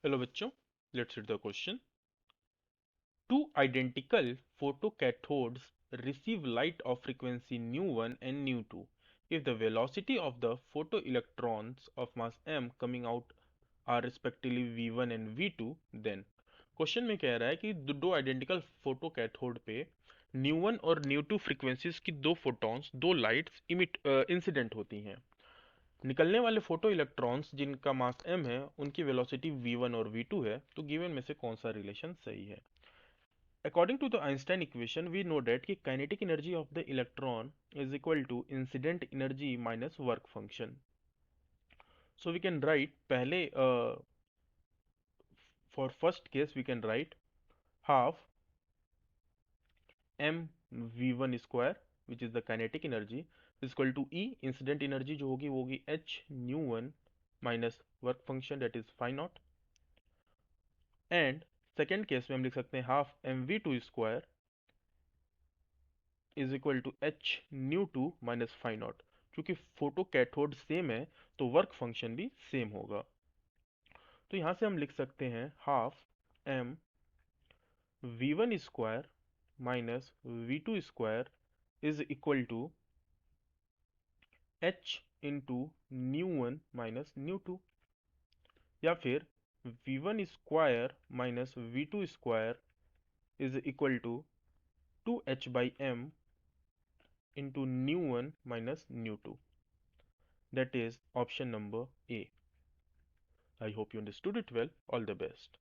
Hello बच्चों, let's read the question. Two identical photocathodes receive light of frequency nu1 and nu2. If the velocity of the photoelectrons of mass m coming out are respectively v1 and v2, then question में कह रहा है कि दो identical photo cathode पे न्यू1 और न्यू2 frequencies की दो फोटॉन्स, दो लाइट्स इमिट इंसिडेंट होती हैं. निकलने वाले फोटो इलेक्ट्रॉन्स जिनका मास m है उनकी वेलोसिटी v1 और v2 है. तो गिवन में से कौन सा रिलेशन सही है? According to the Einstein equation, we know that कि kinetic energy of the electron is equal to incident energy minus work function. So we can write पहले for first case we can write half m v1 square which is the kinetic energy is equal to E incident energy जो होगी वो होगी h nu1 minus work function that is phi naught. And second case में हम लिख सकते हैं half mv2 square is equal to h nu two minus phi naught. क्योंकि फोटो कैथोड सेम है तो वर्क फंक्शन भी सेम होगा. तो यहां से हम लिख सकते हैं half m v one square minus v two square is equal to h into nu one minus nu two. या फिर v one square minus v two square is equal to two h by m into nu one minus nu two. That is option number A. I hope you understood it well. All the best.